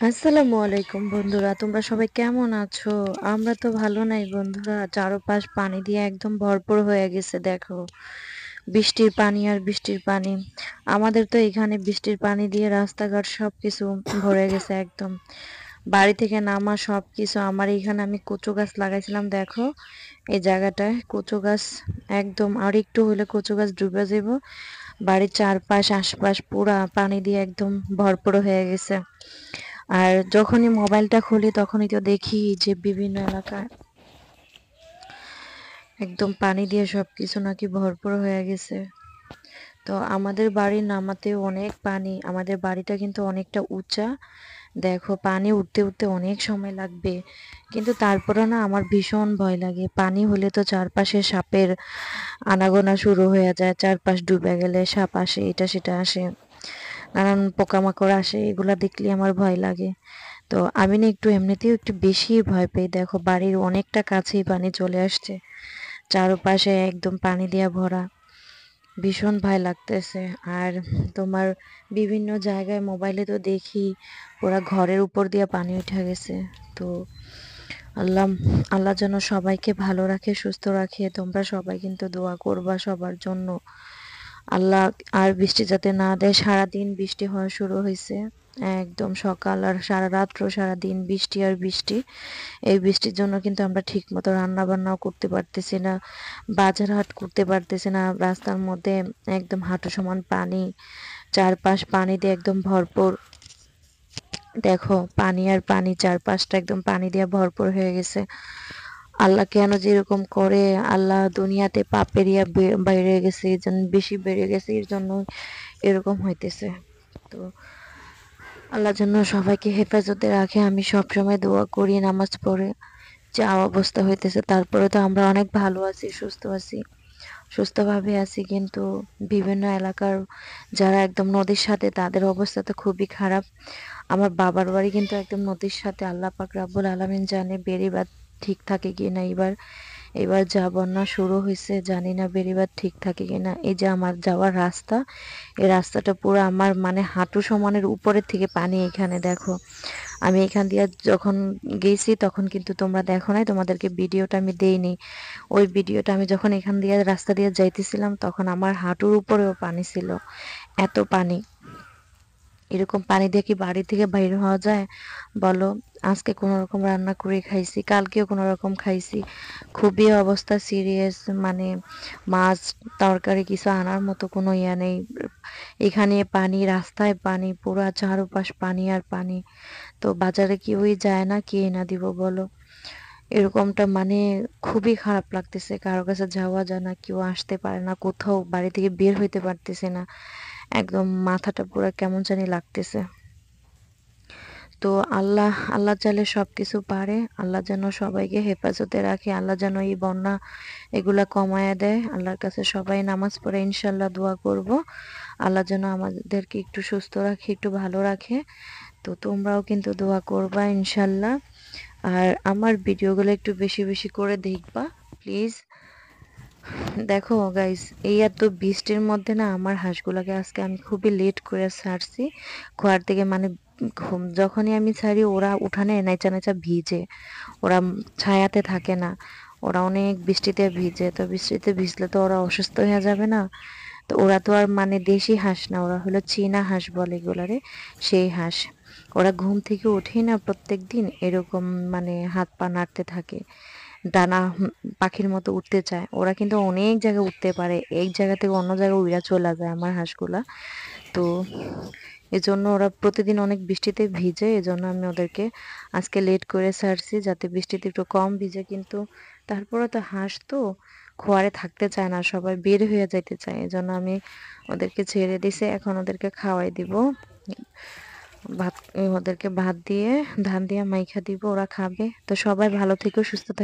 আসসালামু আলাইকুম বন্ধুরা, তোমরা সবাই কেমন আছো? আমরা তো ভালো নাই বন্ধুরা। চারপাশ পানি দিয়ে একদম ভরপুর হয়ে গেছে। দেখো, বৃষ্টির পানি আর বৃষ্টির পানি। আমাদের তো এখানে বৃষ্টির পানি দিয়ে রাস্তাঘাট সবকিছু ভরে গেছে একদম। বাড়ি থেকে নামা সবকিছু। আমার এখানে আমি কচু গাছ লাগাইছিলাম, দেখো এই জায়গাটায় কচু গাছ একদম, আর একটু হলে কচু গাছ ডুবে যাব। বাড়ির চারপাশ আশপাশ পুরা পানি দিয়ে একদম ভরপুর হয়ে গেছে। আর যখনই মোবাইলটা খুলি তখনই তো দেখি যে বিভিন্ন এলাকায় একদম পানি দিয়ে সবকিছু নাকি ভরপুর হয়ে গেছে। তো আমাদের বাড়ির নামাতেও অনেক পানি। আমাদের বাড়িটা কিন্তু অনেকটা উঁচা। দেখো, পানি উঠতে উঠতে অনেক সময় লাগবে, কিন্তু তারপরে না আমার ভীষণ ভয় লাগে। পানি হলে তো চারপাশে সাপের আনাগোনা শুরু হয়ে যায়। চারপাশ ডুবে গেলে সাপ আসে, এটা সেটা আসে, নানান পোকামাকড় আসে, এগুলা দেখলে আমার ভয় লাগে। তো আমি না একটু এমনিতেও একটু বেশি ভয় পাই। দেখো, বাড়ির অনেকটা কাছেই পানি চলে আসছে, চারপাশে একদম পানি দিয়া ভরা। ভীষণ ভয় লাগতেছে। আর তোমার বিভিন্ন জায়গায় মোবাইলে তো দেখি ওরা ঘরের উপর দিয়ে পানি উঠে গেছে। তো আল্লাহ আল্লাহ যেন সবাইকে ভালো রাখে, সুস্থ রাখে। তোমরা সবাই কিন্তু দোয়া করবা সবার জন্য। আল্লাহ আর বৃষ্টি যাতে না দেয়। সারাদিন বৃষ্টি হওয়া শুরু হয়েছে, একদম সকাল আর সারা রাত্র সারাদিন বৃষ্টি আর বৃষ্টি। এই বৃষ্টির জন্য কিন্তু আমরা ঠিক মতো রান্না বান্নাও করতে পারতেছি না, বাজার হাট করতে পারতেছি না। রাস্তার মধ্যে একদম হাঁটু সমান পানি, চারপাশ পানি দিয়ে একদম ভরপুর। দেখো, পানি আর পানি, চারপাশটা একদম পানি দিয়ে ভরপুর হয়ে গেছে। আল্লাহ কেন যে এরকম করে? আল্লাহ দুনিয়াতে পাপের ইয়া বাইরে গেছে, এই জন্য বেশি বেড়ে গেছে, এর জন্য এরকম হইতেছে। তো আল্লাহ যেন সবাইকে হেফাজতে রাখে। আমি সবসময় দোয়া করি নামাজ পড়ে। যা অবস্থা হইতেছে, তারপরে তো আমরা অনেক ভালো আছি, সুস্থ আছি, সুস্থভাবে আছি, কিন্তু বিভিন্ন এলাকার যারা একদম নদীর সাথে তাদের অবস্থা তো খুবই খারাপ। আমার বাবার বাড়ি কিন্তু একদম নদীর সাথে। আল্লাহ পাক রাব্বুল আলামিন জানে বেড়িবাঁধ ঠিক থাকে কিনা। এবার এবার যা বন্যা শুরু হয়েছে, জানি না বেড়িবাঁধ ঠিক থাকে কিনা। এই যে আমার যাওয়ার রাস্তা, এই রাস্তাটা পুরো আমার মানে হাঁটু সমানের উপরের থেকে পানি। এখানে দেখো, আমি এখান দিয়ে যখন গেছি তখন কিন্তু তোমরা দেখো নাই, তোমাদেরকে ভিডিওটা আমি দেইনি। ওই ভিডিওটা আমি যখন এখান দিয়ে রাস্তা দিয়ে যাইতেছিলাম তখন আমার হাঁটুর উপরেও পানি ছিল, এত পানি। এরকম পানি দিয়ে কি বাড়ি থেকে বাইর হওয়া যায় বলো? আজকে কোনো রকম রান্না করে খাইছি, কালকেও কোনো রকম খাইছি। খুবই অবস্থা সিরিয়াস। মানে মাছ তরকারি কিছু আনার মতো কোনো ইয়া নেই। এখানে পানি, রাস্তায় পানি, পুরা চারপাশ পানি আর পানি। তো বাজারে কেউই যায় না, কে এনে দিব বলো? এরকমটা মানে খুবই খারাপ লাগতেছে। কারো কাছে যাওয়া যায় না, কেউ আসতে পারে না, কোথাও বাড়ি থেকে বের হইতে পারতেছে না। একদম মাথাটা পুরো কেমন জানি লাগতেছে। তো আল্লাহ আল্লাহ চাইলে সবকিছু পারে। আল্লাহ যেন সবাইকে হেফাজতে রাখে। আল্লাহ যেন এই বন্যা এগুলা কমায়া দেয়। আল্লাহর কাছে সবাই নামাজ পড়ে ইনশাল্লাহ দোয়া করব। আল্লাহ যেন আমাদেরকে একটু সুস্থ রাখে, একটু ভালো রাখে। তো তোমরাও কিন্তু দোয়া করবা ইনশাল্লাহ। আর আমার ভিডিওগুলো একটু বেশি বেশি করে দেখবা প্লিজ। দেখো গাইস, এই এত বৃষ্টির মধ্যে না আমার হাঁসগুলাকে আজকে আমি খুবই লেট করে ছাড়ছি ঘর থেকে। মানে ঘুম যখনই আমি ছাড়ি ওরা উঠানে নেচা নেচা ভিজে। ওরা ছায়াতে থাকে না, ওরা অনেক বৃষ্টিতে ভিজে। তো বৃষ্টিতে ভিজলে তো ওরা অসুস্থ হয়ে যাবে না? তো ওরা তো আর মানে দেশি হাঁস না, ওরা হলো চীনা হাঁস বলে এগুলারে, সেই হাঁস। ওরা ঘুম থেকে উঠেই না প্রত্যেক দিন এরকম মানে হাত পা নাড়তে থাকে, ডানা পাখির মতো উঠতে চায়। ওরা কিন্তু অনেক জায়গায় উঠতে পারে, এক জায়গা থেকে অন্য জায়গায় উড়া চলে যায় আমার হাঁসগুলা। তো এজন্য ওরা প্রতিদিন অনেক বৃষ্টিতে ভিজে, এজন্য আমি ওদেরকে আজকে লেট করে ছাড়ছি যাতে বৃষ্টিতে একটু কম ভিজে। কিন্তু তারপরে তো হাঁস তো খোয়ারে থাকতে চায় না, সবাই বের হয়ে যাইতে চায়, এজন্য আমি ওদেরকে ছেড়ে দিছি। এখন ওদেরকে খাওয়াই দিব ভাত। ওদেরকে ভাত দিয়ে ধান দিয়ে মাইখা দিব, ওরা খাবে। তো সবাই ভালো থেকো, সুস্থ থেকো।